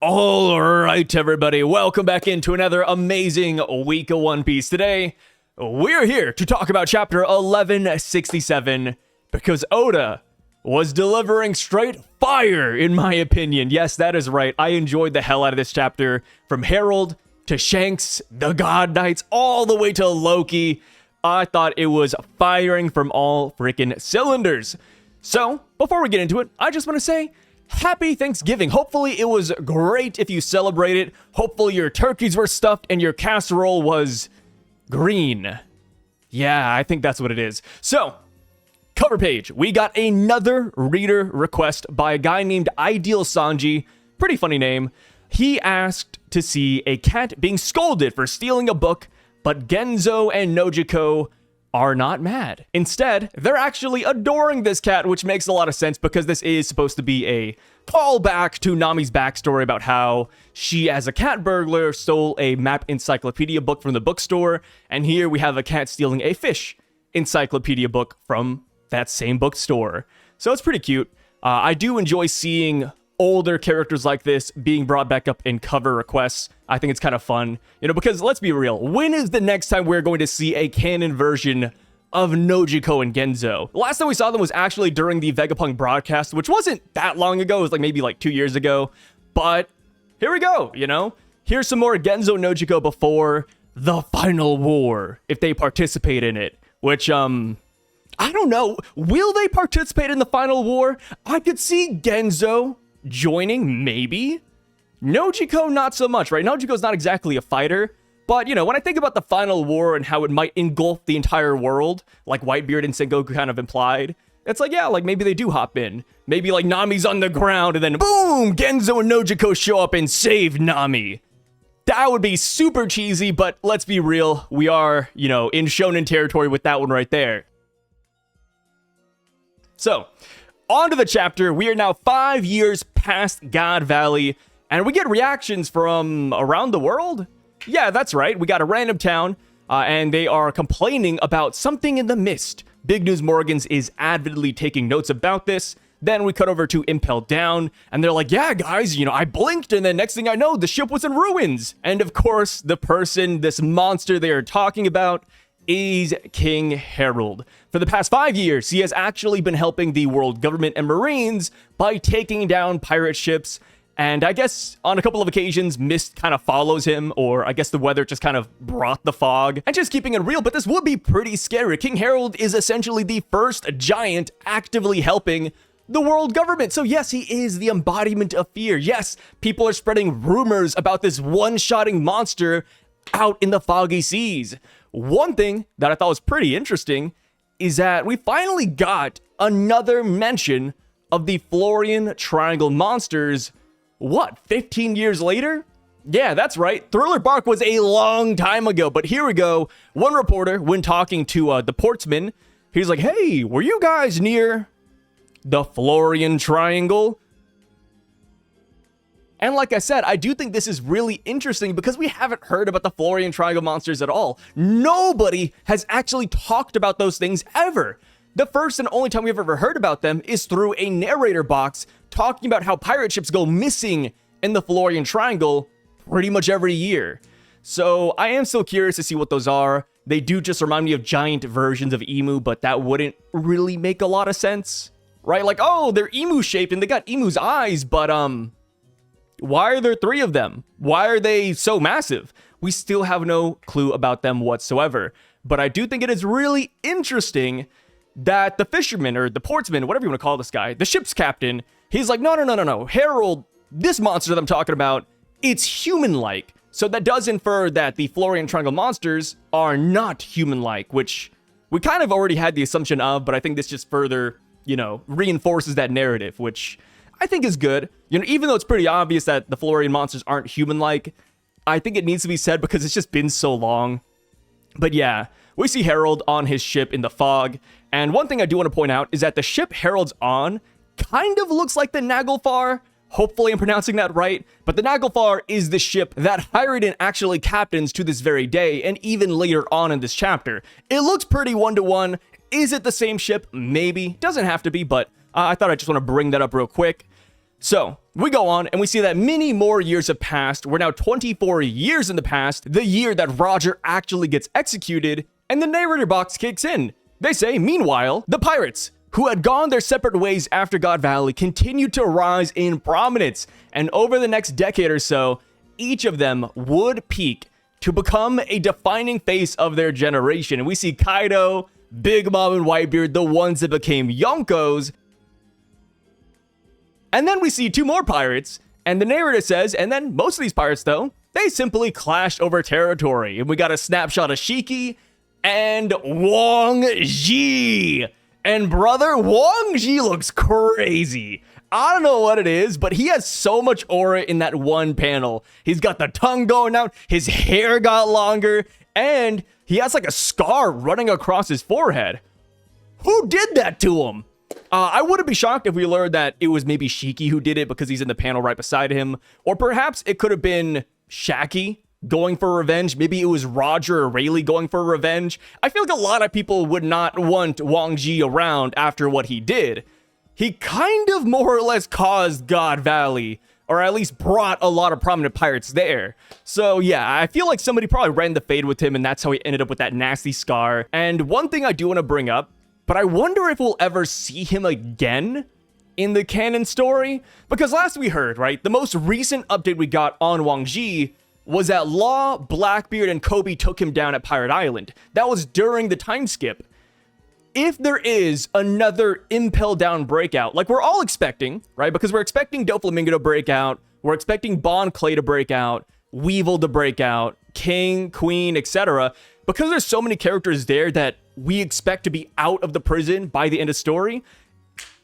All right, everybody, welcome back into another amazing week of One Piece. Today, we're here to talk about chapter 1167 because Oda was delivering straight fire, in my opinion. Yes, that is right. I enjoyed the hell out of this chapter, from Harald to Shanks, the God Knights, all the way to Loki. I thought it was firing from all freaking cylinders. So, before we get into it, I just want to say, Happy Thanksgiving. Hopefully it was great if you celebrated. Hopefully your turkeys were stuffed and your casserole was green. Yeah, I think that's what it is. So, cover page. We got another reader request by a guy named Ideal Sanji. Pretty funny name. He asked to see a cat being scolded for stealing a book, but Genzo and Nojiko are not mad. Instead, they're actually adoring this cat, which makes a lot of sense because this is supposed to be a callback to Nami's backstory about how she, as a cat burglar, stole a map encyclopedia book from the bookstore, and here we have a cat stealing a fish encyclopedia book from that same bookstore. So it's pretty cute. I do enjoy seeing older characters like this being brought back up in cover requests. I think it's kind of fun, because let's be real, when is the next time we're going to see a canon version of Nojiko and Genzo? The last time we saw them was actually during the Vegapunk broadcast, which wasn't that long ago. It was maybe 2 years ago, but here we go, Here's some more Genzo and Nojiko before the final war, if they participate in it, which, I don't know. Will they participate in the final war? I could see Genzo joining, maybe. Nojiko, not so much, right? Nojiko's not exactly a fighter, but, when I think about the final war and how it might engulf the entire world, like Whitebeard and Sengoku kind of implied, it's maybe they do hop in. Maybe, Nami's on the ground, and then, boom, Genzo and Nojiko show up and save Nami. That would be super cheesy, but let's be real, we are, in shonen territory with that one right there. So, on to the chapter. We are now 5 years past God Valley, and we get reactions from around the world. Yeah, that's right. We got a random town, and they are complaining about something in the mist. Big News Morgans is avidly taking notes about this. Then we cut over to Impel Down, and they're like, yeah, guys, I blinked, and then next thing I know, the ship was in ruins. And of course, the person, this monster they are talking about, is King Harald. For the past 5 years, he has actually been helping the world government and Marines by taking down pirate ships, and I guess on a couple of occasions, mist kind of follows him, or I guess the weather just kind of brought the fog. And just keeping it real, but this would be pretty scary. King Harald is essentially the first giant actively helping the world government. So yes, he is the embodiment of fear. Yes, people are spreading rumors about this one-shotting monster out in the foggy seas. One thing that I thought was pretty interesting is that we finally got another mention of the Florian Triangle monsters, 15 years later? Yeah, that's right. Thriller Bark was a long time ago, but here we go. One reporter, when talking to the portsman, he's like, hey, were you guys near the Florian Triangle? And like I said, I do think this is really interesting because we haven't heard about the Florian Triangle monsters at all. Nobody has actually talked about those things ever. The first and only time we've ever heard about them is through a narrator box talking about how pirate ships go missing in the Florian Triangle pretty much every year. So I am still curious to see what those are. They do just remind me of giant versions of Imu, but that wouldn't really make a lot of sense, right? Oh, they're Imu shaped and they got Imu's eyes, but why are there 3 of them? Why are they so massive? We still have no clue about them whatsoever. But I do think it is really interesting that the fisherman, or the portsman, whatever you want to call this guy, the ship's captain, he's like, no. Harald, this monster that I'm talking about, it's human-like. So that does infer that the Florian Triangle monsters are not human-like, which we kind of already had the assumption of, but I think this just further, reinforces that narrative, which I think is good. Even though it's pretty obvious that the Florian monsters aren't human-like, I think it needs to be said because it's just been so long. But yeah, we see Harald on his ship in the fog, and one thing I do want to point out is that the ship Harald's on kind of looks like the Naglfar. Hopefully I'm pronouncing that right, but the Naglfar is the ship that Hyruden actually captains to this very day, and even later on in this chapter. It looks pretty one-to-one. Is it the same ship? Maybe. Doesn't have to be, but I thought I just want to bring that up real quick. So, we go on and we see that many more years have passed. We're now 24 years in the past, the year that Roger actually gets executed, and the narrator box kicks in. They say, meanwhile, the pirates, who had gone their separate ways after God Valley, continued to rise in prominence, and over the next decade or so, each of them would peak to become a defining face of their generation. And we see Kaido, Big Mom, and Whitebeard, the ones that became Yonkos. And then we see two more pirates, and the narrator says, and then most of these pirates, though, they simply clashed over territory. And we got a snapshot of Shiki and Wang Ji. And brother, Wang Ji looks crazy. I don't know what it is, but he has so much aura in that one panel. He's got the tongue going out, his hair got longer, and he has like a scar running across his forehead. Who did that to him? I wouldn't be shocked if we learned that it was maybe Shiki who did it because he's in the panel right beside him. Or perhaps it could have been Shaki going for revenge. Maybe it was Roger or Rayleigh going for revenge. I feel like a lot of people would not want Wang Ji around after what he did. He kind of more or less caused God Valley, or at least brought a lot of prominent pirates there. So yeah, I feel like somebody probably ran the fade with him, and that's how he ended up with that nasty scar. And one thing I do want to bring up, but I wonder if we'll ever see him again in the canon story. Because last we heard, right, the most recent update we got on Wang Ji was that Law, Blackbeard, and Kobe took him down at Pirate Island. That was during the time skip. If there is another Impel Down breakout, like we're all expecting, right? Because we're expecting Doflamingo to break out, we're expecting Bon Clay to break out, Weevil to break out, King, Queen, etc. Because there's so many characters there that we expect to be out of the prison by the end of story,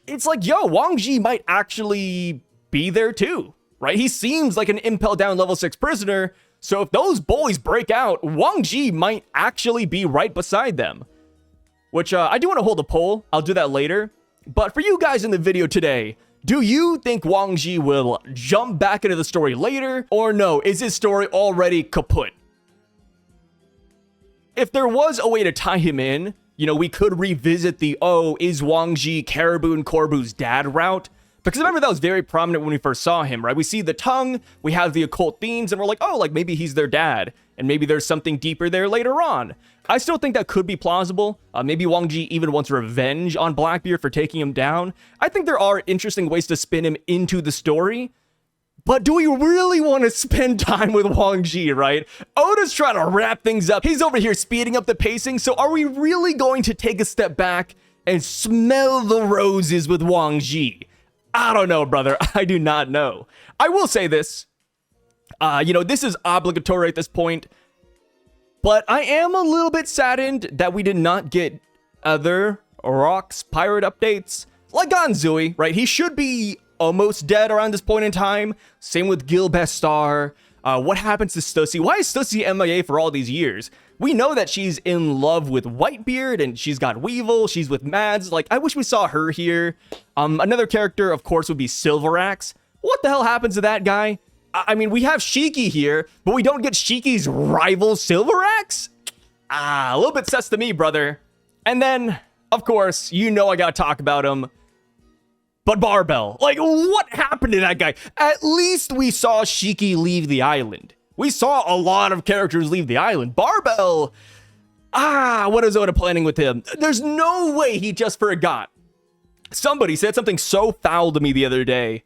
it's like, yo, Wang Ji might actually be there too, right? He seems like an Impel Down level 6 prisoner, so if those boys break out, Wang Ji might actually be right beside them. Which I do want to hold a poll. I'll do that later. But for you guys in the video today, do you think Wang Ji will jump back into the story later? Or no, is his story already kaput? If there was a way to tie him in, you know, we could revisit the, oh, is Wang Ji Caribou and Corbu's dad route? Because remember, that was very prominent when we first saw him, right? We see the tongue, we have the occult themes, and we're like, oh, like maybe he's their dad. And maybe there's something deeper there later on. I still think that could be plausible. Maybe Wang Ji even wants revenge on Blackbeard for taking him down. I think there are interesting ways to spin him into the story. But do we really want to spend time with Wang Ji, right? Oda's trying to wrap things up. He's over here speeding up the pacing. So are we really going to take a step back and smell the roses with Wang Ji? I don't know, brother. I do not know. I will say this. You know, this is obligatory at this point. But I am a little bit saddened that we did not get other Rocks pirate updates. Like Ganzui, right? He should be almost dead around this point in time. Same with Gil Bestar. What happens to Stussy? Why is Stussy MIA for all these years? We know that she's in love with Whitebeard and she's got Weevil. She's with Mads. Like, I wish we saw her here. Another character, of course, would be Silverax. What the hell happens to that guy? I mean, we have Shiki here, but we don't get Shiki's rival Silverax? A little bit sus to me, brother. And then, of course, you know I gotta talk about him. But Barbell, like, what happened to that guy? At least we saw Shiki leave the island. We saw a lot of characters leave the island. Barbell, what is Oda planning with him? There's no way he just forgot. Somebody said something so foul to me the other day.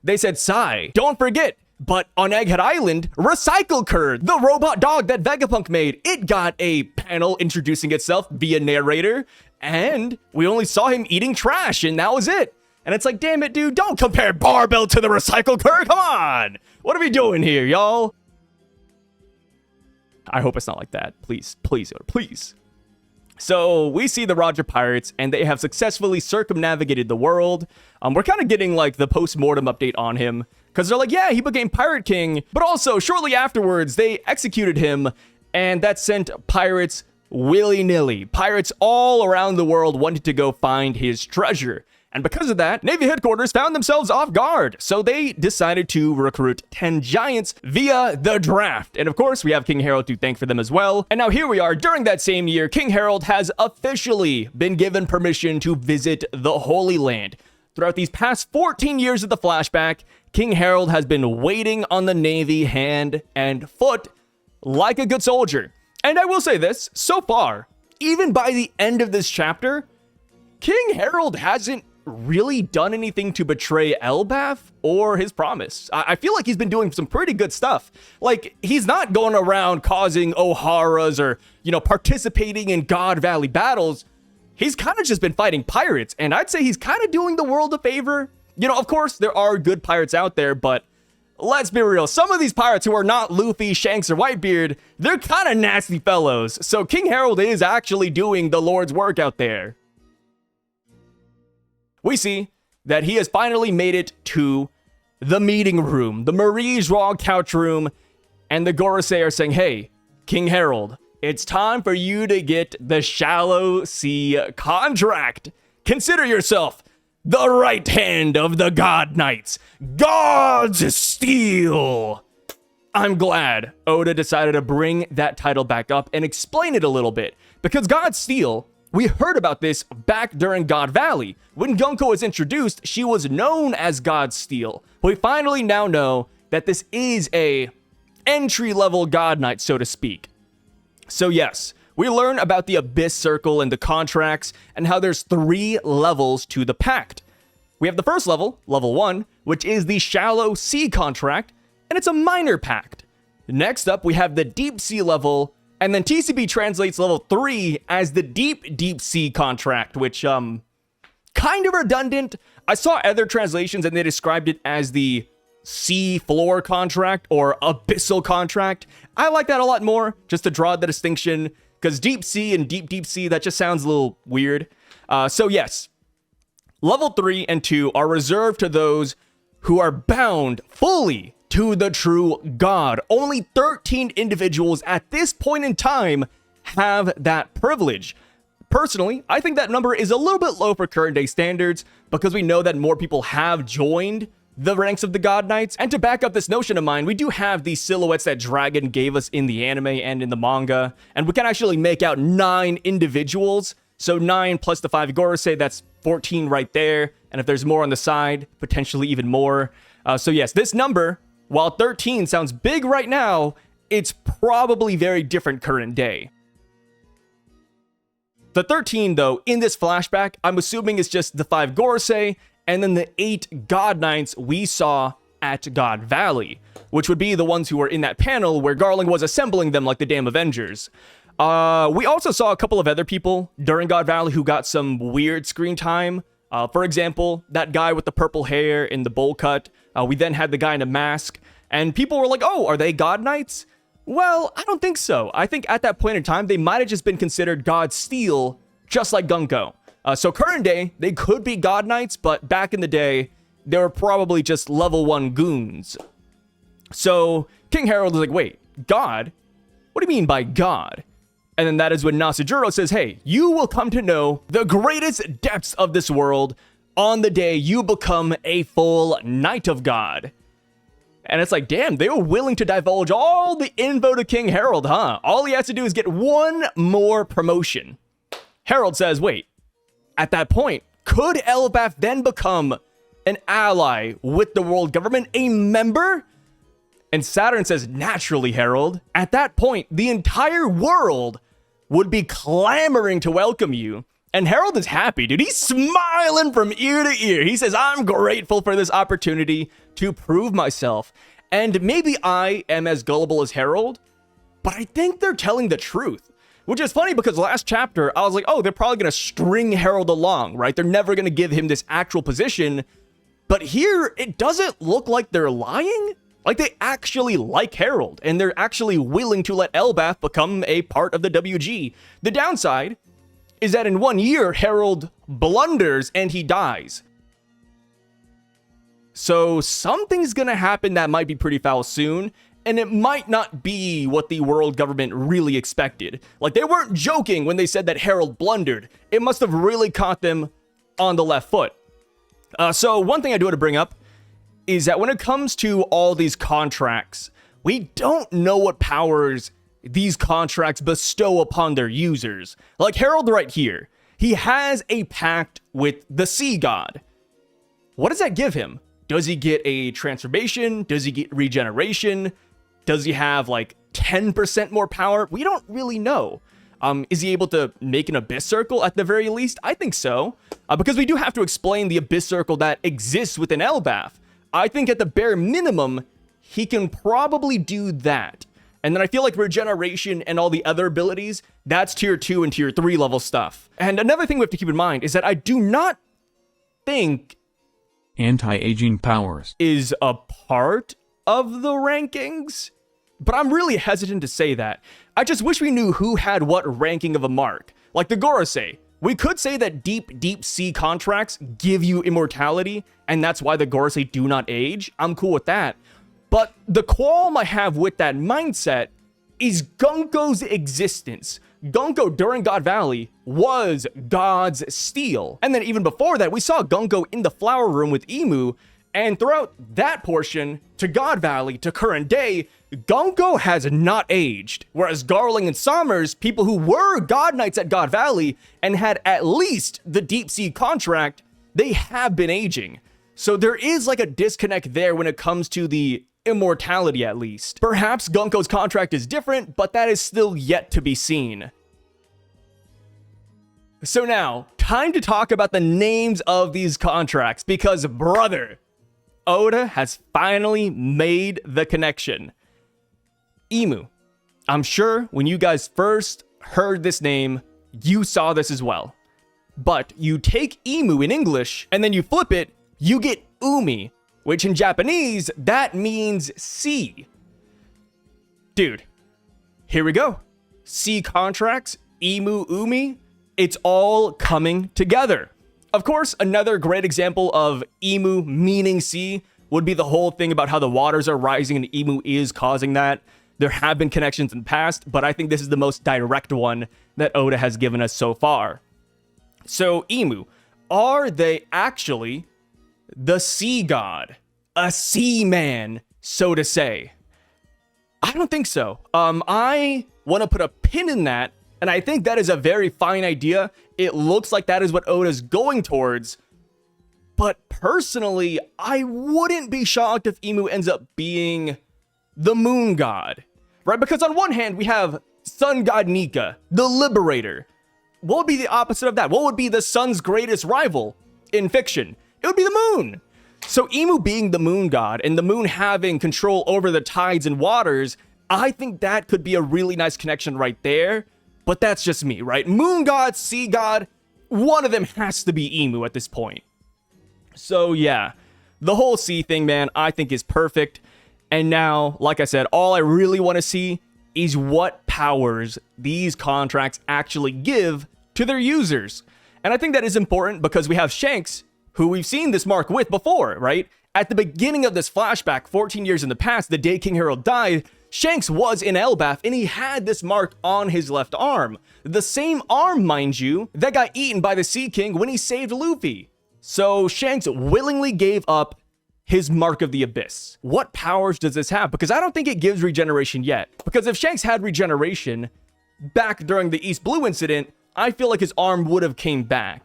They said, Sai, don't forget, but on Egghead Island, Recycle Curd, the robot dog that Vegapunk made, it got a panel introducing itself via narrator, and we only saw him eating trash, and that was it. And it's like, damn it, dude, don't compare Barbell to the Recycle Curd. Come on. What are we doing here, y'all? I hope it's not like that. Please, please, please. So we see the Roger Pirates, and they have successfully circumnavigated the world. We're kind of getting like the post-mortem update on him, because they're like, yeah, he became Pirate King, but also shortly afterwards, they executed him, and that sent pirates willy-nilly. Pirates all around the world wanted to go find his treasure. And because of that, Navy headquarters found themselves off guard. So they decided to recruit 10 giants via the draft. And of course, we have King Harald to thank for them as well. And now here we are. During that same year, King Harald has officially been given permission to visit the Holy Land. throughout these past 14 years of the flashback, King Harald has been waiting on the Navy hand and foot like a good soldier. And I will say this, so far, even by the end of this chapter, King Harald hasn't really done anything to betray Elbaph or his promise. I feel like he's been doing some pretty good stuff. Like, he's not going around causing O'Haras or, participating in God Valley battles. He's kind of just been fighting pirates, and I'd say he's kind of doing the world a favor. Of course, there are good pirates out there, but let's be real. Some of these pirates who are not Luffy, Shanks, or Whitebeard, they're kind of nasty fellows. So King Harald is actually doing the Lord's work out there. We see that he has finally made it to the meeting room, the Marie's Raw couch room, and the Gorosei are saying, hey, King Harald, it's time for you to get the Shallow Sea contract. Consider yourself the right hand of the God Knights, God's Steel. I'm glad Oda decided to bring that title back up and explain it a little bit, because God's Steel, we heard about this back during God Valley. When Gunko was introduced, she was known as God's Steel. But we finally now know that this is a entry-level God Knight, so to speak. So yes, we learn about the Abyss Circle and the contracts and how there's 3 levels to the pact. We have the first level, level 1, which is the Shallow Sea contract, and it's a minor pact. Next up, we have the Deep Sea level, and then TCB translates level 3 as the Deep Sea contract, which, kind of redundant. I saw other translations and they described it as the Sea Floor contract or Abyssal contract. I like that a lot more, just to draw the distinction, because Deep Sea and Deep Sea, that just sounds a little weird. So yes, level 3 and 2 are reserved to those who are bound fully to the true God. Only 13 individuals at this point in time have that privilege. Personally, I think that number is a little bit low for current day standards, because we know that more people have joined the ranks of the God Knights. And to back up this notion of mine, we do have these silhouettes that Dragon gave us in the anime and in the manga, and we can actually make out 9 individuals. So 9 plus the 5 Gorosei, that's 14 right there. And if there's more on the side, potentially even more. So yes, this number, while 13 sounds big right now, it's probably very different current day. The 13, though, in this flashback, I'm assuming is just the 5 Gorosei, and then the 8 God Knights we saw at God Valley, which would be the ones who were in that panel where Garland was assembling them like the damn Avengers. We also saw a couple of other people during God Valley who got some weird screen time. For example, that guy with the purple hair in the bowl cut. We then had the guy in a mask, and people were like, oh, are they God Knights? Well, I don't think so. I think at that point in time, they might have just been considered God's Steel, just like Gunko. So current day, they could be God Knights, but back in the day, they were probably just level 1 goons. So King Harald is like, wait, God? What do you mean by God? And then that is when Nasujiro says, hey, you will come to know the greatest depths of this world on the day you become a full Knight of God. And it's like, damn, they were willing to divulge all the info to King Harald, huh? All he has to do is get one more promotion. Harald says, wait, at that point, could Elbaph then become an ally with the world government, a member? And Saturn says, naturally, Harald. At that point, the entire world would be clamoring to welcome you. And Harald is happy, dude. He's smiling from ear to ear. He says, I'm grateful for this opportunity to prove myself. And maybe I am as gullible as Harald, but I think they're telling the truth. Which is funny because last chapter, I was like, oh, they're probably going to string Harald along, right? They're never going to give him this actual position. But here, it doesn't look like they're lying. Like, they actually like Harald, and they're actually willing to let Elbaph become a part of the WG. The downside is that in 1 year, Harald blunders and he dies. So something's going to happen that might be pretty foul soon, and it might not be what the world government really expected. Like, they weren't joking when they said that Harald blundered. It must have really caught them on the left foot. So one thing I do want to bring up is that when it comes to all these contracts, we don't know what powers these contracts bestow upon their users. Like Harald right here, he has a pact with the sea god. what does that give him? Does he get a transformation? Does he get regeneration? Does he have like 10% more power? We don't really know. Is he able to make an Abyss Circle at the very least? I think so, because we do have to explain the Abyss Circle that exists within Elbaph. I think at the bare minimum, he can probably do that. And then I feel like regeneration and all the other abilities, that's tier 2 and tier 3 level stuff. And another thing we have to keep in mind is that I do not think anti-aging powers is a part of the rankings, but I'm really hesitant to say that. I just wish we knew who had what ranking of a mark. Like the Gorosei. We could say that deep sea contracts give you immortality, and that's why the Gorosei do not age. I'm cool with that. But the qualm I have with that mindset is Gunko's existence. Gunko during God Valley was God's steel. And then even before that, we saw Gunko in the flower room with Imu, and throughout that portion, to God Valley, to current day, Gunko has not aged. Whereas Garling and Sommers, people who were God Knights at God Valley and had at least the deep sea contract, they have been aging. So there is like a disconnect there when it comes to the immortality at least. Perhaps Gunko's contract is different, but that is still yet to be seen. So now, time to talk about the names of these contracts, because brother, Oda has finally made the connection. Imu. I'm sure when you guys first heard this name, you saw this as well. But you take Imu in English, and then you flip it, you get Umi, which in Japanese, that means sea. Dude, here we go. Sea contracts, Imu, Umi, it's all coming together. Of course, another great example of Imu meaning sea would be the whole thing about how the waters are rising and Imu is causing that. There have been connections in the past, but I think this is the most direct one that Oda has given us so far. So, Imu, are they actually the sea god? A sea man, so to say? I don't think so. I want to put a pin in that, and I think that is a very fine idea. It looks like that is what Oda's going towards. But personally, I wouldn't be shocked if Imu ends up being the moon god, right? Because on one hand, we have sun god Nika, the liberator. What would be the opposite of that? What would be the sun's greatest rival in fiction? It would be the moon. So Imu being the moon god and the moon having control over the tides and waters, I think that could be a really nice connection right there. But that's just me, right? Moon god, sea god, one of them has to be Imu at this point. So yeah, the whole sea thing, man, I think is perfect. And now, like I said, all I really want to see is what powers these contracts actually give to their users. And I think that is important because we have Shanks, who we've seen this mark with before, right? At the beginning of this flashback, 14 years in the past, the day King Harald died, Shanks was in Elbaph and he had this mark on his left arm. The same arm, mind you, that got eaten by the Sea King when he saved Luffy. So Shanks willingly gave up his Mark of the Abyss. What powers does this have? Because I don't think it gives regeneration yet. Because if Shanks had regeneration back during the East Blue incident, I feel like his arm would have came back.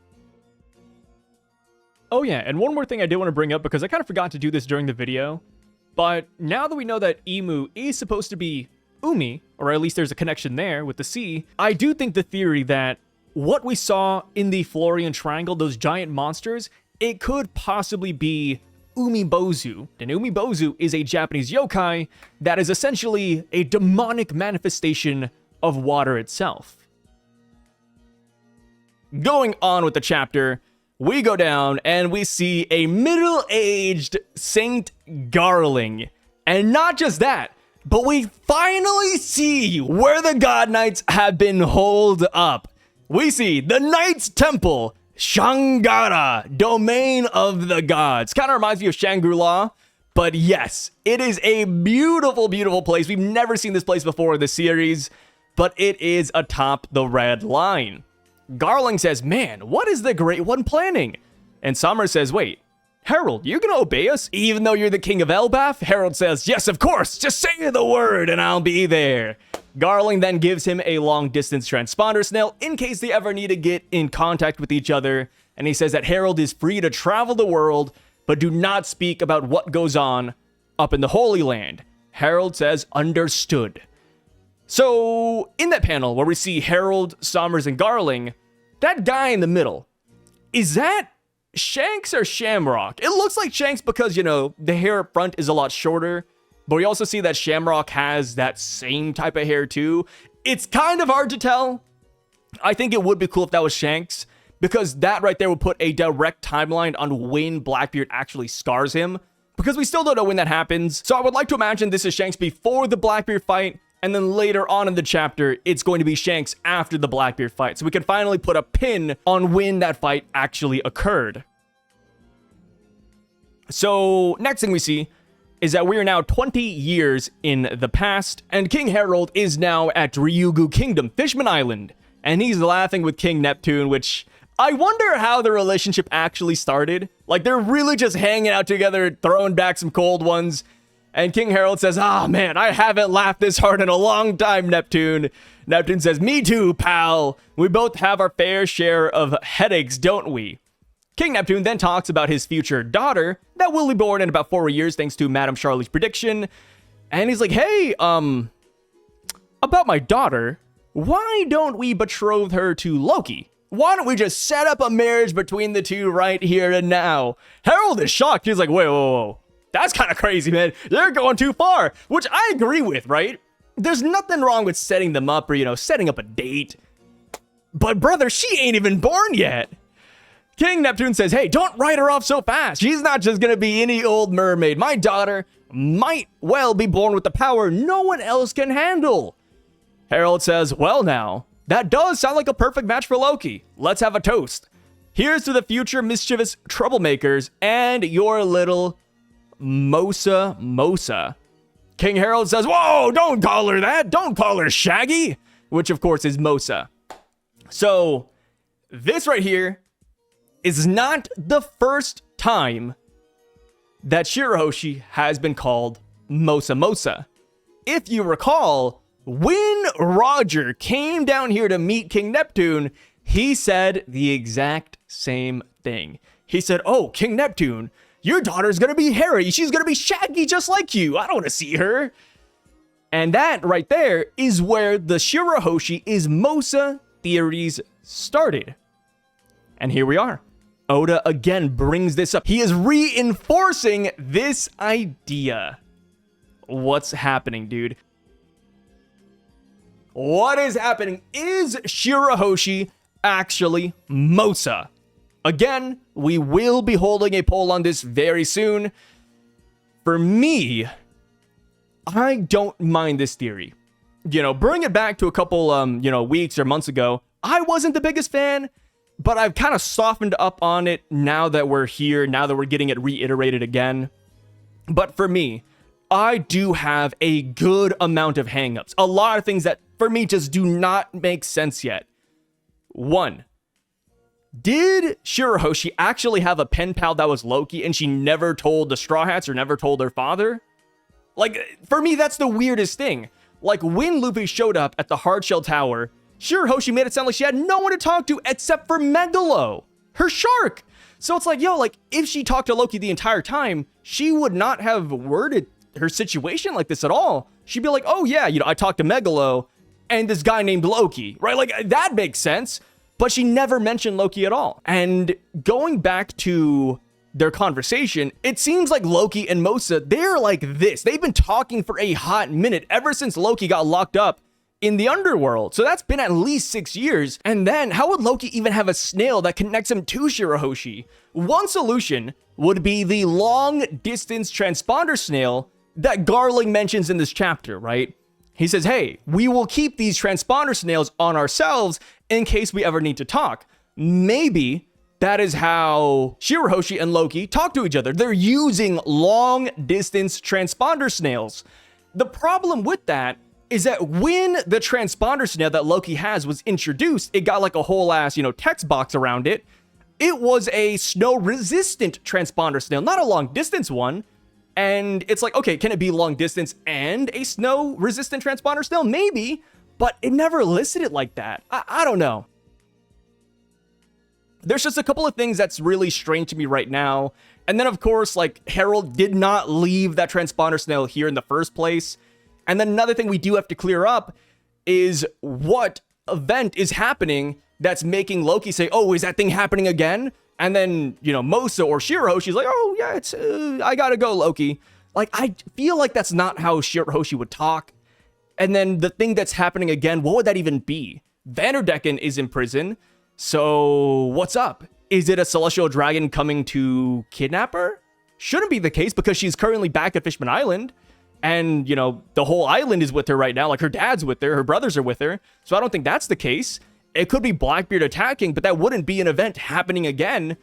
Oh yeah, and one more thing I did want to bring up because I kind of forgot to do this during the video. But now that we know that Imu is supposed to be Umi, or at least there's a connection there with the sea, I do think the theory that what we saw in the Florian Triangle, those giant monsters, it could possibly be Umibozu. And Umibozu is a Japanese yokai that is essentially a demonic manifestation of water itself. Going on with the chapter, we go down and we see a middle-aged Saint Garling. And not just that, but we finally see where the God Knights have been holed up. We see the Knights Temple, Shangara, domain of the gods. Kind of reminds me of Shangri-La, but yes, it is a beautiful, beautiful place. We've never seen this place before in the series, but it is atop the red line. Garling says, man, what is the Great One planning? And Summer says, wait, Harald, you're gonna obey us even though you're the king of Elbaph? Harald says, yes, of course, just say the word and I'll be there. Garling then gives him a long-distance transponder snail in case they ever need to get in contact with each other. And he says that Harald is free to travel the world, but do not speak about what goes on up in the Holy Land. Harald says, understood. So, in that panel where we see Harald, Sommers, and Garling, that guy in the middle, is that Shanks or Shamrock? It looks like Shanks because, you know, the hair up front is a lot shorter, but we also see that Shamrock has that same type of hair too. It's kind of hard to tell. I think it would be cool if that was Shanks, because that right there would put a direct timeline on when Blackbeard actually scars him, because we still don't know when that happens. So I would like to imagine this is Shanks before the Blackbeard fight, and then later on in the chapter, it's going to be Shanks after the Blackbeard fight. So we can finally put a pin on when that fight actually occurred. So next thing we see is that we are now 20 years in the past, and King Harald is now at Ryugu Kingdom, Fishman Island, and he's laughing with King Neptune, which I wonder how the relationship actually started. Like, they're really just hanging out together, throwing back some cold ones. And King Harald says, ah, man, I haven't laughed this hard in a long time, Neptune. Neptune says, me too, pal. We both have our fair share of headaches, don't we? King Neptune then talks about his future daughter that will be born in about 4 years, thanks to Madame Charlie's prediction. And he's like, hey, about my daughter, why don't we betroth her to Loki? Why don't we just set up a marriage between the two right here and now? Harald is shocked. He's like, whoa. That's kind of crazy, man. They're going too far, which I agree with, right? There's nothing wrong with setting them up or, you know, setting up a date. But brother, she ain't even born yet. King Neptune says, hey, don't write her off so fast. She's not just going to be any old mermaid. My daughter might well be born with the power no one else can handle. Harald says, well now, that does sound like a perfect match for Loki. Let's have a toast. Here's to the future mischievous troublemakers and your little Mosa. King Harald says, whoa, don't call her that. Don't call her Shaggy, which of course is Mosa. So this right here is not the first time that Shirahoshi has been called Mosa. If you recall, when Roger came down here to meet King Neptune, he said the exact same thing. He said, oh, King Neptune, your daughter's gonna be hairy. She's gonna be shaggy just like you. I don't want to see her. And that right there is where the Shirahoshi is Mosa theories started. And here we are. Oda again brings this up. He is reinforcing this idea. What's happening, dude? What is happening? Is Shirahoshi actually Mosa? Again, we will be holding a poll on this very soon. For me, I don't mind this theory. You know, bring it back to a couple, weeks or months ago. I wasn't the biggest fan, but I've kind of softened up on it now that we're here, now that we're getting it reiterated again. But for me, I do have a good amount of hangups. A lot of things that, for me, just do not make sense yet. 1. Did Shirahoshi actually have a pen pal that was Loki and she never told the Straw Hats or never told her father? Like, for me, that's the weirdest thing. Like, when Luffy showed up at the Hardshell Tower, Shirahoshi made it sound like she had no one to talk to except for Megalo, her shark. So it's like, yo, like, if she talked to Loki the entire time, she would not have worded her situation like this at all. She'd be like, oh yeah, I talked to Megalo and this guy named Loki, right? Like, that makes sense. But she never mentioned Loki at all. And going back to their conversation, it seems like Loki and Mosa, they're like this. They've been talking for a hot minute ever since Loki got locked up in the underworld. So that's been at least 6 years. And then how would Loki even have a snail that connects him to Shirahoshi? One solution would be the long distance transponder snail that Garling mentions in this chapter, right? He says, hey, we will keep these transponder snails on ourselves in case we ever need to talk. Maybe that is how Shirahoshi and Loki talk to each other. They're using long distance transponder snails. The problem with that is that when the transponder snail that Loki has was introduced, it got like a whole ass, text box around it. It was a snow resistant transponder snail, not a long distance one. And it's like, okay, can it be long distance and a snow resistant transponder snail? Maybe, but it never listed it like that. I don't know. There's just a couple of things that's really strange to me right now. And then, of course, like, Harald did not leave that transponder snail here in the first place. And then another thing we do have to clear up is what event is happening that's making Loki say, oh, is that thing happening again? And then, you know, Mosa or Shirahoshi's like, oh, yeah, it's, I gotta go, Loki. Like, I feel like that's not how Shirahoshi would talk. And then the thing that's happening again, what would that even be? Vanderdecken is in prison. So what's up? Is it a celestial dragon coming to kidnap her? Shouldn't be the case because she's currently back at Fishman Island. And, you know, the whole island is with her right now. Like, her dad's with her, her brothers are with her. So I don't think that's the case. It could be Blackbeard attacking, but that wouldn't be an event happening again.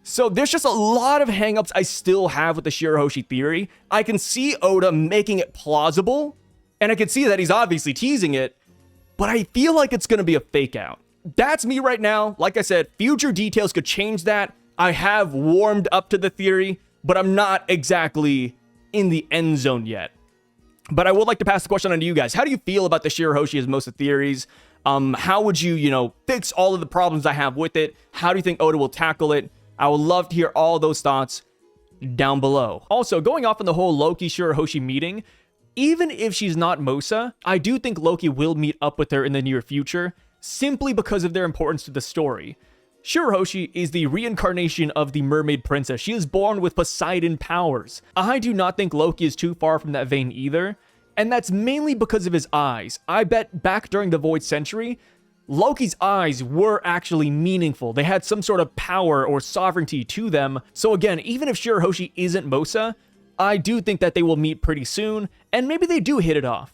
So there's just a lot of hangups I still have with the Shirahoshi theory. I can see Oda making it plausible, and I can see that he's obviously teasing it, but I feel like it's going to be a fake out. That's me right now. Like I said, future details could change that. I have warmed up to the theory, but I'm not exactly in the end zone yet. But I would like to pass the question on to you guys. How do you feel about the Shirahoshi as Mosa theories? How would you, you know, fix all of the problems I have with it? How do you think Oda will tackle it? I would love to hear all those thoughts down below. Also, going off on the whole Loki Shirahoshi meeting, even if she's not Mosa, I do think Loki will meet up with her in the near future, simply because of their importance to the story. Shirahoshi is the reincarnation of the mermaid princess. She is born with Poseidon powers. I do not think Loki is too far from that vein either, and that's mainly because of his eyes. I bet back during the Void Century, Loki's eyes were actually meaningful. They had some sort of power or sovereignty to them. So again, even if Shirahoshi isn't Mosa, I do think that they will meet pretty soon, and maybe they do hit it off.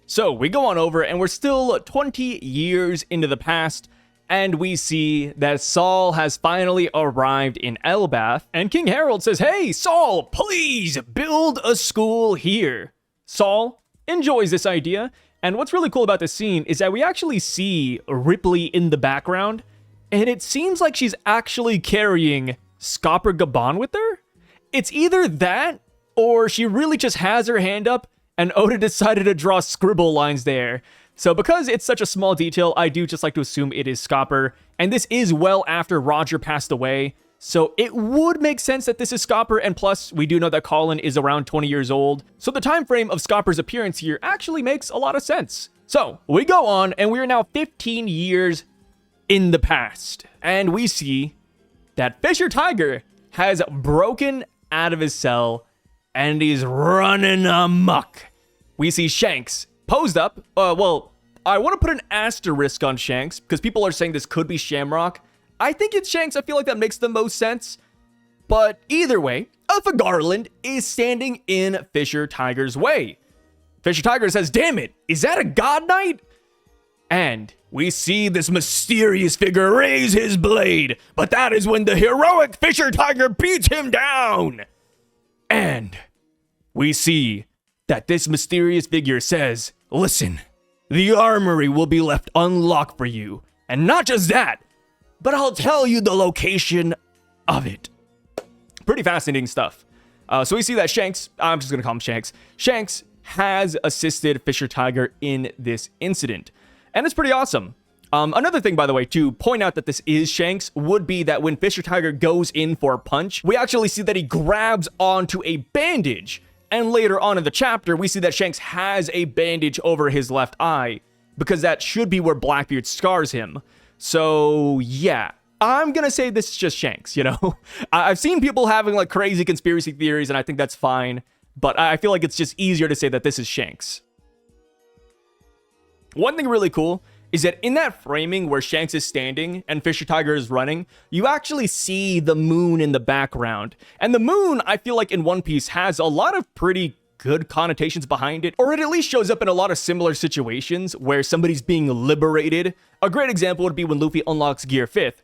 So we go on over, and we're still 20 years into the past, and we see that Saul has finally arrived in Elbaph, and King Harald says, hey, Saul, please build a school here. Saul enjoys this idea, and what's really cool about this scene is that we actually see Ripley in the background, and it seems like she's actually carrying Skopper Gaban with her. It's either that, or she really just has her hand up, and Oda decided to draw scribble lines there. So because it's such a small detail, I do just like to assume it is Skopper, and this is well after Roger passed away, so it would make sense that this is Skopper, and plus, we do know that Colin is around 20 years old, so the time frame of Skopper's appearance here actually makes a lot of sense. So, we go on, and we are now 15 years in the past, and we see that Fisher Tiger has broken out of his cell, and he's running amok. We see Shanks posed up. Well, I want to put an asterisk on Shanks because people are saying this could be Shamrock. I think it's Shanks. I feel like that makes the most sense. But either way, a Figarland is standing in Fisher Tiger's way. Fisher Tiger says, damn it, is that a God Knight? And we see this mysterious figure raise his blade, but that is when the heroic Fisher Tiger beats him down. And we see that this mysterious figure says, listen, the armory will be left unlocked for you. And not just that, but I'll tell you the location of it. Pretty fascinating stuff. So we see that Shanks, I'm just going to call him Shanks. Shanks has assisted Fisher Tiger in this incident. And it's pretty awesome. Another thing, by the way, to point out that this is Shanks would be that when Fisher Tiger goes in for a punch, we actually see that he grabs onto a bandage. And later on in the chapter, we see that Shanks has a bandage over his left eye, because that should be where Blackbeard scars him. So, yeah, I'm gonna say this is just Shanks, you know? I've seen people having, like, crazy conspiracy theories, and I think that's fine, but I feel like it's just easier to say that this is Shanks. One thing really cool is that in that framing where Shanks is standing and Fisher Tiger is running, you actually see the moon in the background. And the moon, I feel like in One Piece, has a lot of pretty good connotations behind it, or it at least shows up in a lot of similar situations where somebody's being liberated. A great example would be when Luffy unlocks Gear 5th.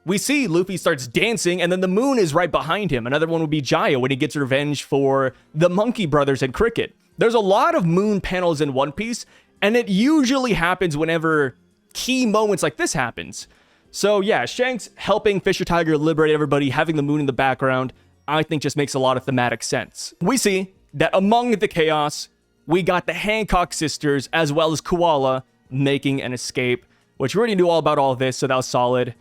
We see Luffy starts dancing, and then the moon is right behind him. Another one would be Jaya when he gets revenge for the Monkey Brothers and Cricket. There's a lot of moon panels in One Piece, and it usually happens whenever key moments like this happens. So yeah, Shanks helping Fisher Tiger liberate everybody, having the moon in the background, I think just makes a lot of thematic sense. We see that among the chaos, we got the Hancock sisters as well as Koala making an escape. which we already knew all about all of this, so that was solid.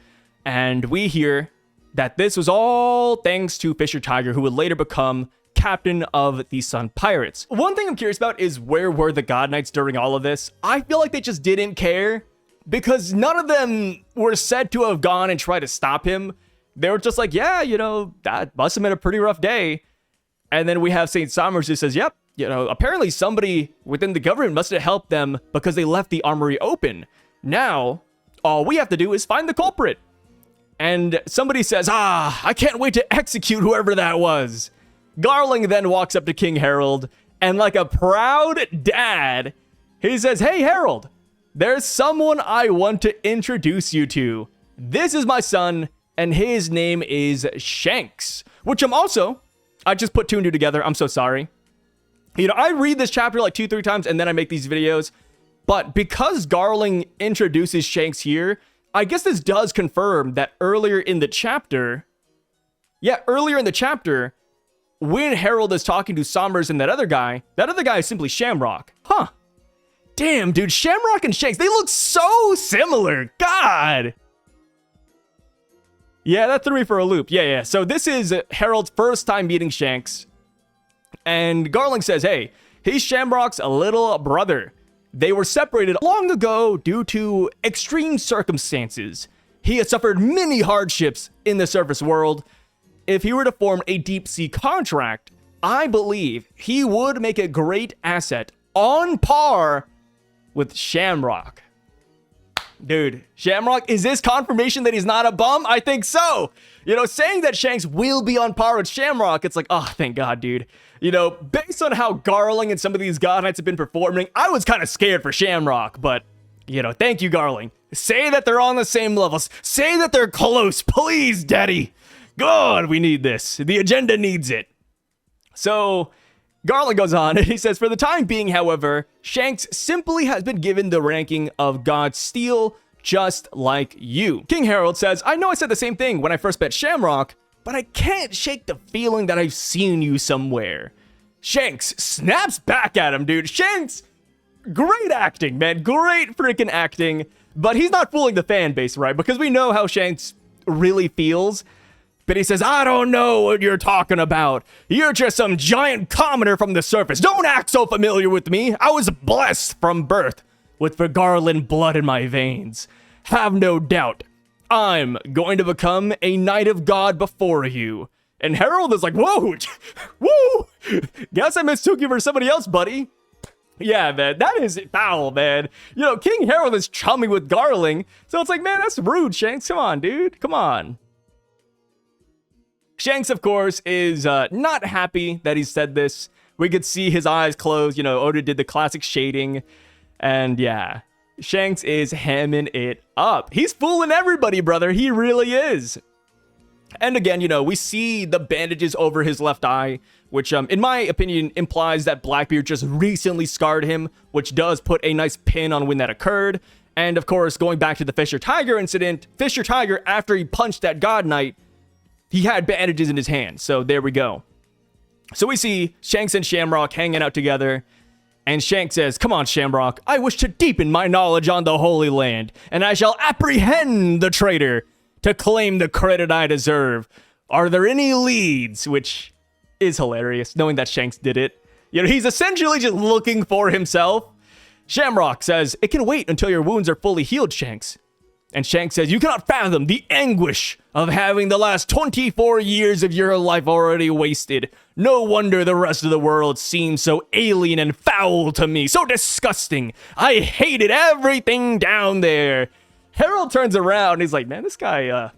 And we hear that this was all thanks to Fisher Tiger, who would later become captain of the Sun Pirates. One thing I'm curious about is where were the God Knights during all of this? I feel like they just didn't care, because none of them were said to have gone and tried to stop him. They were just like, yeah, you know, that must have been a pretty rough day. And then we have St. Somers who says, yep, you know, apparently somebody within the government must have helped them because they left the armory open. Now, all we have to do is find the culprit. And somebody says, I can't wait to execute whoever that was. Garling then walks up to King Harald, and like a proud dad, he says, hey, Harald, there's someone I want to introduce you to. This is my son, and his name is Shanks, which I just put two and two together. I'm so sorry. You know, I read this chapter like 2-3 times, and then I make these videos. But because Garling introduces Shanks here, I guess this does confirm that earlier in the chapter, when Harald is talking to Somers and that other guy is simply Shamrock. Huh. Damn, dude, Shamrock and Shanks, they look so similar. God. Yeah, that threw me for a loop. Yeah. So this is Harald's first time meeting Shanks. And Garling says, hey, he's Shamrock's little brother. They were separated long ago due to extreme circumstances. He has suffered many hardships in the surface world. If he were to form a deep sea contract, I believe he would make a great asset on par with Shamrock. Dude, Shamrock, is this confirmation that he's not a bum? I think so. You know, saying that Shanks will be on par with Shamrock, it's like, oh, thank God, dude. You know, based on how Garling and some of these God Knights have been performing, I was kind of scared for Shamrock, but, you know, thank you, Garling. Say that they're on the same levels. Say that they're close, please, Daddy. God, we need this. The agenda needs it. So, Garling goes on, and he says, for the time being, however, Shanks simply has been given the ranking of God Steel, just like you. King Harald says, I know I said the same thing when I first met Shamrock, but I can't shake the feeling that I've seen you somewhere. Shanks snaps back at him, dude. Shanks, great acting, man. Great freaking acting. But he's not fooling the fan base, right? Because we know how Shanks really feels. But he says, I don't know what you're talking about. You're just some giant commoner from the surface. Don't act so familiar with me. I was blessed from birth with Figarland blood in my veins. Have no doubt. I'm going to become a knight of God before you. And Harald is like, whoa, woo. Guess I mistook you for somebody else, buddy. Yeah, man, that is foul, man. You know, King Harald is chumming with Garling. So it's like, man, that's rude, Shanks. Come on, dude. Come on. Shanks, of course, is not happy that he said this. We could see his eyes closed. You know, Oda did the classic shading. And yeah, Shanks is hamming it up. He's fooling everybody, brother. He really is. And again, you know, we see the bandages over his left eye, which, in my opinion, implies that Blackbeard just recently scarred him, which does put a nice pin on when that occurred. And of course, going back to the Fisher Tiger incident, Fisher Tiger, after he punched that God Knight, he had bandages in his hand. So there we go. So we see Shanks and Shamrock hanging out together. And Shanks says, come on, Shamrock. I wish to deepen my knowledge on the Holy Land. And I shall apprehend the traitor to claim the credit I deserve. Are there any leads? Which is hilarious, knowing that Shanks did it. You know, he's essentially just looking for himself. Shamrock says, it can wait until your wounds are fully healed, Shanks. And Shanks says, you cannot fathom the anguish of having the last 24 years of your life already wasted. No wonder the rest of the world seems so alien and foul to me. So disgusting. I hated everything down there. Harald turns around. He's like, man, this guy,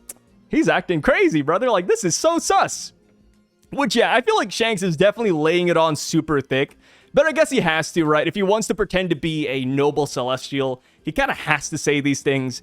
he's acting crazy, brother. Like, this is so sus. Which, yeah, I feel like Shanks is definitely laying it on super thick. But I guess he has to, right? If he wants to pretend to be a noble celestial, he kind of has to say these things.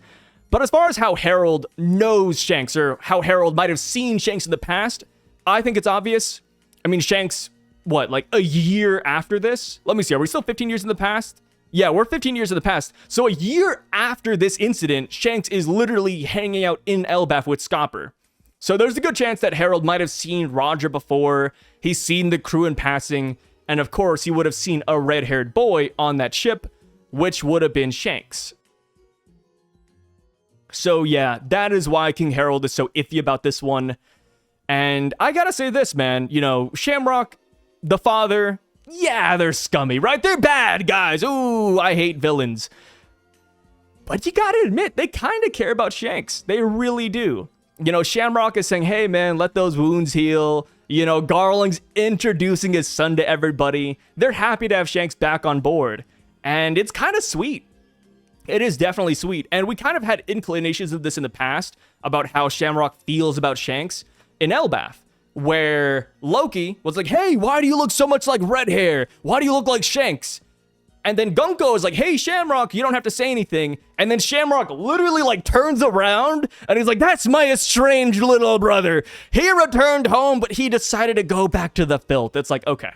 But as far as how Harald knows Shanks, or how Harald might have seen Shanks in the past, I think it's obvious. I mean, Shanks, what, like a year after this? Let me see, are we still 15 years in the past? Yeah, we're 15 years in the past. So a year after this incident, Shanks is literally hanging out in Elbaph with Scopper. So there's a good chance that Harald might have seen Roger before. He's seen the crew in passing. And of course, he would have seen a red-haired boy on that ship, which would have been Shanks. So yeah, that is why King Harald is so iffy about this one. And I gotta say this, man, you know, Shamrock, the father, yeah, they're scummy, right? They're bad guys. Ooh, I hate villains. But you gotta admit, they kind of care about Shanks. They really do. You know, Shamrock is saying, hey, man, let those wounds heal. You know, Garling's introducing his son to everybody. They're happy to have Shanks back on board. And it's kind of sweet. It is definitely sweet. And we kind of had inclinations of this in the past about how Shamrock feels about Shanks in Elbaph, where Loki was like, hey, why do you look so much like red hair? Why do you look like Shanks? And then Gunko is like, hey, Shamrock, you don't have to say anything. And then Shamrock literally like turns around and he's like, that's my estranged little brother. He returned home, but he decided to go back to the filth. It's like, okay.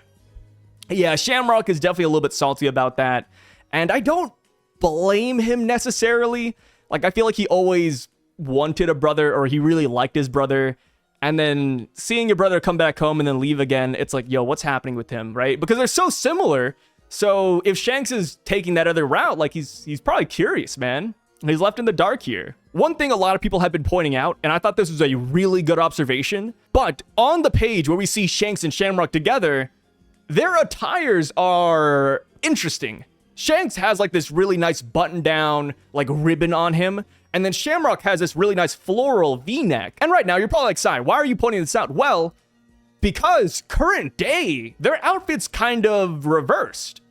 Yeah, Shamrock is definitely a little bit salty about that. And I don't blame him necessarily. Like, I feel like he always wanted a brother, or he really liked his brother. And then seeing your brother come back home and then leave again, it's like, yo, what's happening with him, right? Because they're so similar. So if Shanks is taking that other route, like he's probably curious, man. He's left in the dark here. One thing a lot of people have been pointing out, and I thought this was a really good observation, but on the page where we see Shanks and Shamrock together, their attires are interesting. Shanks has like this really nice button down, like ribbon on him. And then Shamrock has this really nice floral V-neck. And right now you're probably like, Sai, why are you pointing this out? Well, because current day, their outfits kind of reversed.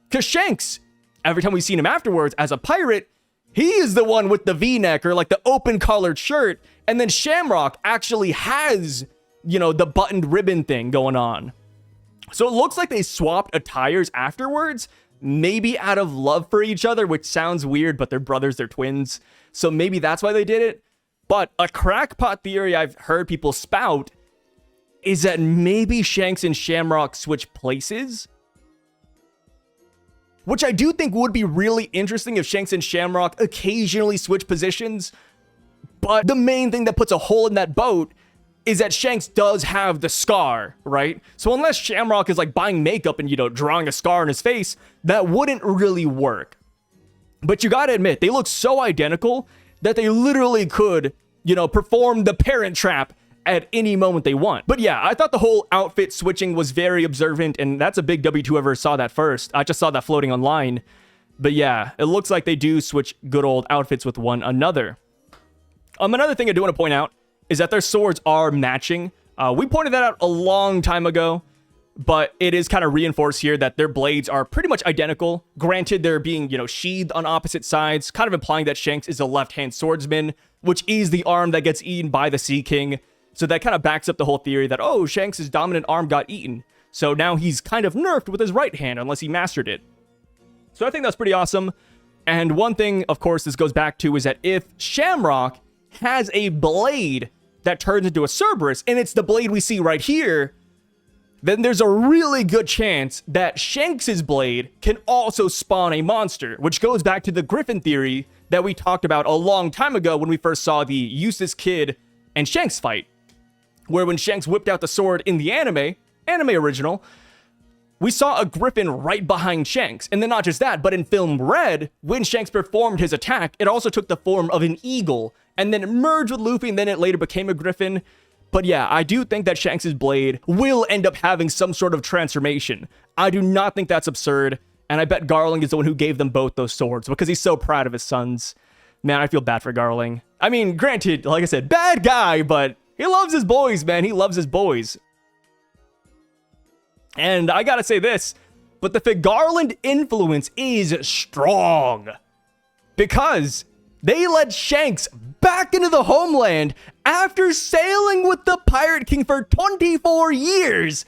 Because Shanks, every time we've seen him afterwards as a pirate, he is the one with the V-neck or like the open collared shirt. And then Shamrock actually has, you know, the buttoned ribbon thing going on. So it looks like they swapped attires afterwards, maybe out of love for each other, which sounds weird, but they're brothers, they're twins. So maybe that's why they did it. But a crackpot theory I've heard people spout is that maybe Shanks and Shamrock switch places. Which I do think would be really interesting if Shanks and Shamrock occasionally switch positions. But the main thing that puts a hole in that boat is that Shanks does have the scar, right? So unless Shamrock is like buying makeup and, you know, drawing a scar on his face, that wouldn't really work. But you gotta admit, they look so identical that they literally could, you know, perform the Parent Trap at any moment they want. But yeah, I thought the whole outfit switching was very observant, and that's a big W to whoever saw that first. I just saw that floating online. But yeah, it looks like they do switch good old outfits with one another. Another thing I do want to point out is that their swords are matching. We pointed that out a long time ago, but it is kind of reinforced here that their blades are pretty much identical. Granted, they're being, you know, sheathed on opposite sides, kind of implying that Shanks is a left-hand swordsman, which is the arm that gets eaten by the Sea King. So that kind of backs up the whole theory that, oh, Shanks' dominant arm got eaten. So now he's kind of nerfed with his right hand unless he mastered it. So I think that's pretty awesome. And one thing, of course, this goes back to is that if Shamrock has a blade that turns into a Cerberus, and it's the blade we see right here, then there's a really good chance that Shanks' blade can also spawn a monster, which goes back to the Griffin theory that we talked about a long time ago when we first saw the Eustace Kid and Shanks fight, where when Shanks whipped out the sword in the anime original, we saw a griffin right behind Shanks. And then not just that, but in film Red, when Shanks performed his attack, it also took the form of an eagle and then it merged with Luffy, and then it later became a griffin. But yeah, I do think that Shanks' blade will end up having some sort of transformation. I do not think that's absurd, and I bet Garling is the one who gave them both those swords because he's so proud of his sons. Man, I feel bad for Garling. I mean, granted, like I said, bad guy, but he loves his boys, man. He loves his boys. And I gotta say this, but the Figarland influence is strong. Because they led Shanks back into the homeland after sailing with the Pirate King for 24 years.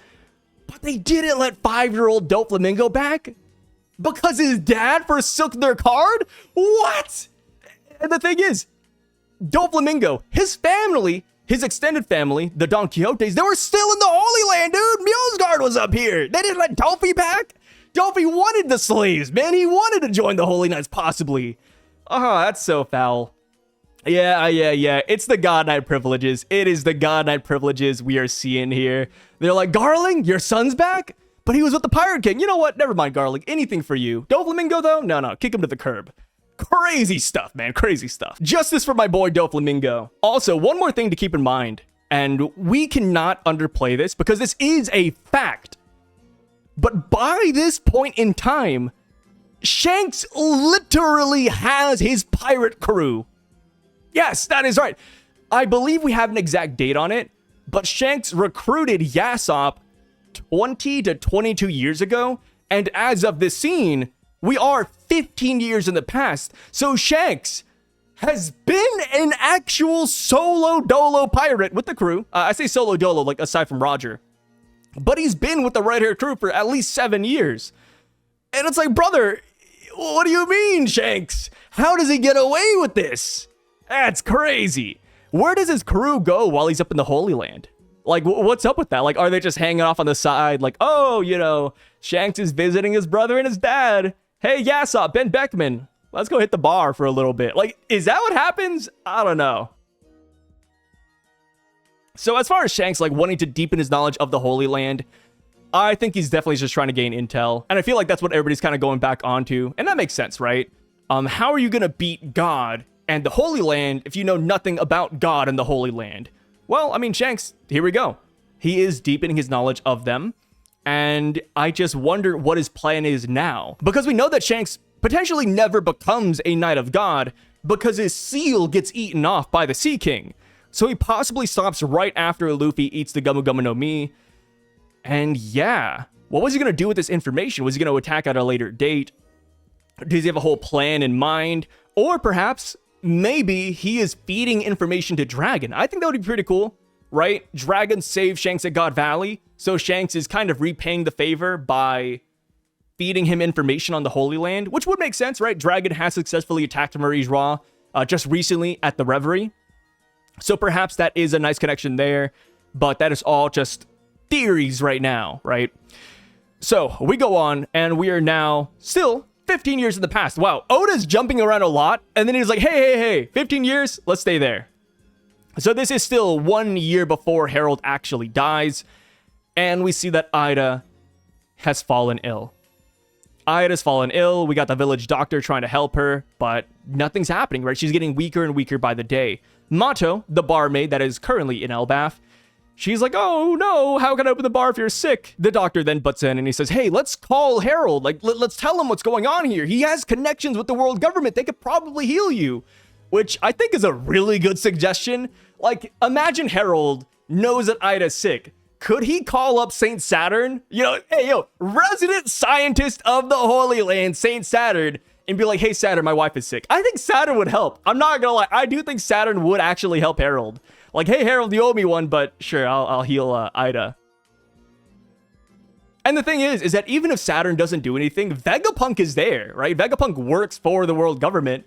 But they didn't let 5-year-old Doflamingo back? Because his dad forsook their card? What? And the thing is, Doflamingo, his family, his extended family, the Don Quixotes, they were still in the Holy Land, dude. Mjolnir was up here. They didn't let Dofi back. Dofi wanted the slaves, man. He wanted to join the Holy Knights, possibly. Oh, that's so foul. Yeah. It's the God Knight privileges. It is the God Knight privileges we are seeing here. They're like, Garling, your son's back? But he was with the Pirate King. You know what? Never mind, Garling. Anything for you. Doflamingo, though? No. Kick him to the curb. Crazy stuff, man. Crazy stuff. Justice for my boy Doflamingo. Also, one more thing to keep in mind, and we cannot underplay this because this is a fact. But by this point in time, Shanks literally has his pirate crew. Yes, that is right. I believe we have an exact date on it, but Shanks recruited Yasopp 20 to 22 years ago, and as of this scene, we are 15 years in the past. So Shanks has been an actual solo dolo pirate with the crew. I say solo dolo, like aside from Roger. But he's been with the Red Hair crew for at least 7 years. And it's like, brother, what do you mean, Shanks? How does he get away with this? That's crazy. Where does his crew go while he's up in the Holy Land? Like, what's up with that? Like, are they just hanging off on the side? Like, oh, you know, Shanks is visiting his brother and his dad. Hey, Yasopp, Ben Beckman, let's go hit the bar for a little bit. Like, is that what happens? I don't know. So as far as Shanks, like, wanting to deepen his knowledge of the Holy Land, I think he's definitely just trying to gain intel. And I feel like that's what everybody's kind of going back onto. And that makes sense, right? How are you going to beat God and the Holy Land if you know nothing about God and the Holy Land? Well, I mean, Shanks, here we go. He is deepening his knowledge of them. And I just wonder what his plan is now. Because we know that Shanks potentially never becomes a Knight of God because his seal gets eaten off by the Sea King. So he possibly stops right after Luffy eats the Gumu Gumu no Mi. And yeah, what was he going to do with this information? Was he going to attack at a later date? Does he have a whole plan in mind? Or perhaps, maybe he is feeding information to Dragon. I think that would be pretty cool, right? Dragon saved Shanks at God Valley, so Shanks is kind of repaying the favor by feeding him information on the Holy Land, which would make sense, right? Dragon has successfully attacked Marie's Raw just recently at the Reverie. So perhaps that is a nice connection there, but that is all just theories right now, right? So we go on, and we are now still 15 years in the past. Wow, Oda's jumping around a lot, and then he's like, hey, 15 years, let's stay there. So this is still 1 year before Harald actually dies, and we see that Ida has fallen ill. Ida's fallen ill. We got the village doctor trying to help her, but nothing's happening, right? She's getting weaker and weaker by the day. Mato, the barmaid that is currently in Elbaph, she's like, oh no, how can I open the bar if you're sick? The doctor then butts in and he says, hey, let's call Harald. Like, let's tell him what's going on here. He has connections with the world government. They could probably heal you, which I think is a really good suggestion. Like, imagine Harald knows that Ida's sick. Could he call up Saint Saturn? You know, hey, yo, resident scientist of the Holy Land, Saint Saturn, and be like, hey, Saturn, my wife is sick. I think Saturn would help. I'm not gonna lie. I do think Saturn would actually help Harald. Like, hey, Harald, you owe me one, but sure, I'll heal Ida. And the thing is that even if Saturn doesn't do anything, Vegapunk is there, right? Vegapunk works for the world government.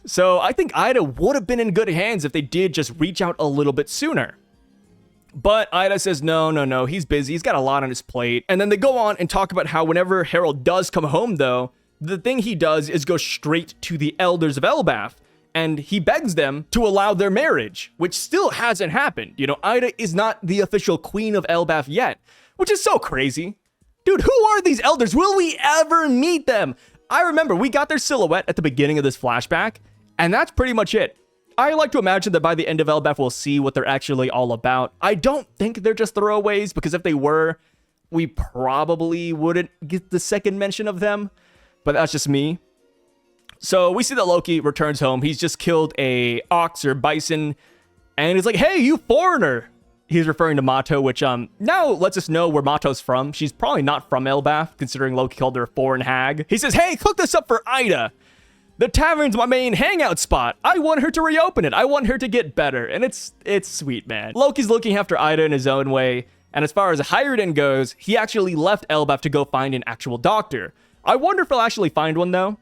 So I think Ida would have been in good hands if they did just reach out a little bit sooner. But Ida says, no, he's busy. He's got a lot on his plate. And then they go on and talk about how whenever Harald does come home, though, the thing he does is go straight to the elders of Elbaph. And he begs them to allow their marriage, which still hasn't happened. You know, Ida is not the official queen of Elbaph yet, which is so crazy. Dude, who are these elders? Will we ever meet them? I remember we got their silhouette at the beginning of this flashback, and that's pretty much it. I like to imagine that by the end of Elbaph, we'll see what they're actually all about. I don't think they're just throwaways, because if they were, we probably wouldn't get the second mention of them, but that's just me. So we see that Loki returns home. He's just killed a ox or bison, and he's like, hey, you foreigner. He's referring to Mato, which now lets us know where Mato's from. She's probably not from Elbaph, considering Loki called her a foreign hag. He says, hey, cook this up for Ida. The tavern's my main hangout spot. I want her to reopen it. I want her to get better. And it's sweet, man. Loki's looking after Ida in his own way. And as far as Harald goes, he actually left Elbaph to go find an actual doctor. I wonder if he'll actually find one, though.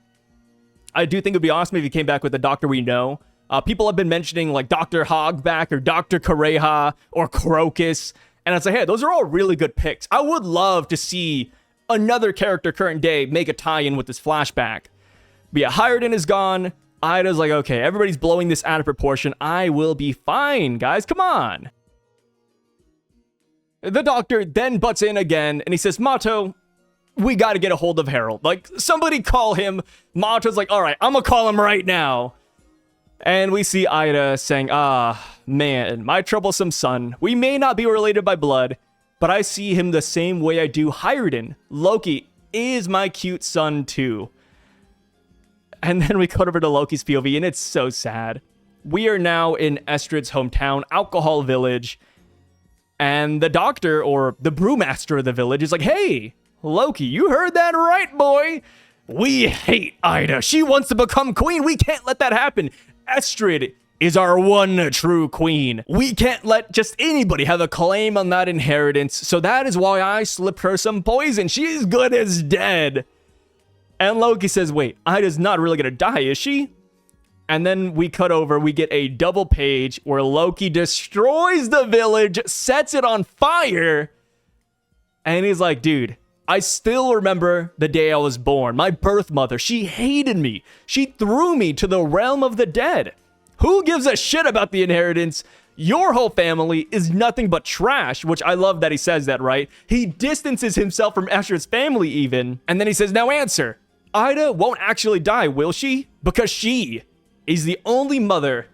I do think it'd be awesome if he came back with a doctor we know. People have been mentioning like Dr. Hogback or Dr. Kareha or Crocus. And it's like, hey, those are all really good picks. I would love to see another character current day make a tie-in with this flashback. But yeah, Harald is gone. Ida's like, okay, everybody's blowing this out of proportion. I will be fine, guys. Come on. The doctor then butts in again, and he says, Mato, we got to get a hold of Harald. Like, somebody call him. Mato's like, all right, I'm going to call him right now. And we see Ida saying, man, my troublesome son. We may not be related by blood, but I see him the same way I do Hiruden. Loki is my cute son too. And then we cut over to Loki's POV, and it's so sad. We are now in Estrid's hometown, Alcohol Village. And the doctor, or the brewmaster of the village, is like, hey, Loki, you heard that right, boy. We hate Ida. She wants to become queen. We can't let that happen. Estrid is our one true queen. We can't let just anybody have a claim on that inheritance. So that is why I slipped her some poison. She's good as dead. And Loki says, wait, Ida's not really gonna die, is she? And then we cut over, we get a double page where Loki destroys the village, sets it on fire. And he's like, dude, I still remember the day I was born. My birth mother, she hated me. She threw me to the realm of the dead. Who gives a shit about the inheritance? Your whole family is nothing but trash, which I love that he says that, right? He distances himself from Estrid's family even. And then he says, now answer. Ida won't actually die, will she? Because she is the only mother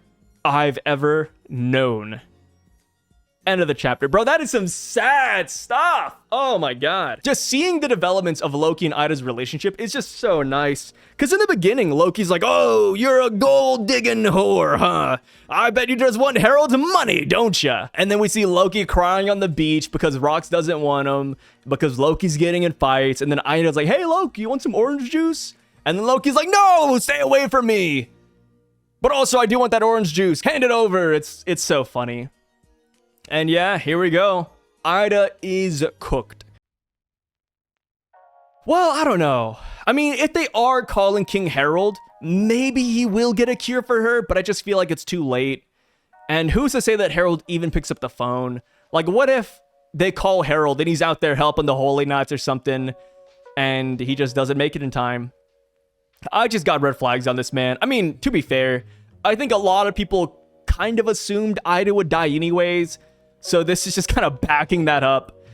I've ever known. End of the chapter. Bro, that is some sad stuff. Oh my god. Just seeing the developments of Loki and Ida's relationship is just so nice. Because in the beginning, Loki's like, oh, you're a gold-digging whore, huh? I bet you just want Harald's money, don't ya? And then we see Loki crying on the beach because Rox doesn't want him, because Loki's getting in fights. And then Ida's like, hey, Loki, you want some orange juice? And then Loki's like, no, stay away from me. But also, I do want that orange juice. Hand it over. It's so funny. And yeah, here we go. Ida is cooked. Well, I don't know. I mean, if they are calling King Harald, maybe he will get a cure for her, but I just feel like it's too late. And who's to say that Harald even picks up the phone? Like, what if they call Harald and he's out there helping the Holy Knights or something, and he just doesn't make it in time? I just got red flags on this, man. I mean, to be fair, I think a lot of people kind of assumed Ida would die anyways, so this is just kind of backing that up.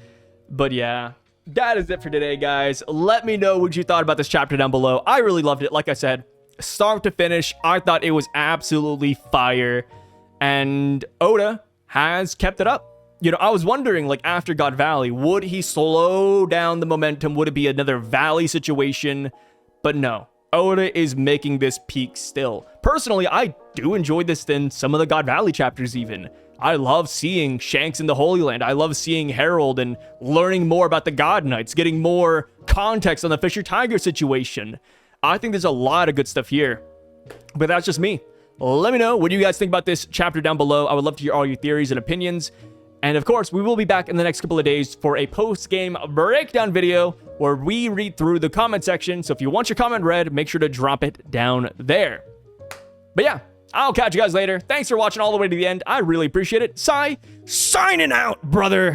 But yeah, that is it for today, guys. Let me know what you thought about this chapter down below. I really loved it. Like I said, start to finish, I thought it was absolutely fire. And Oda has kept it up. You know, I was wondering, like, after God Valley, would he slow down the momentum? Would it be another Valley situation? But no. Oda is making this peak still. Personally, I do enjoy this than some of the God Valley chapters even. I love seeing Shanks in the Holy Land. I love seeing Harald and learning more about the God Knights, getting more context on the Fisher Tiger situation. I think there's a lot of good stuff here. But that's just me. Let me know what you guys think about this chapter down below. I would love to hear all your theories and opinions. And of course, we will be back in the next couple of days for a post-game breakdown video where we read through the comment section. So if you want your comment read, make sure to drop it down there. But yeah, I'll catch you guys later. Thanks for watching all the way to the end. I really appreciate it. Signing out, brother.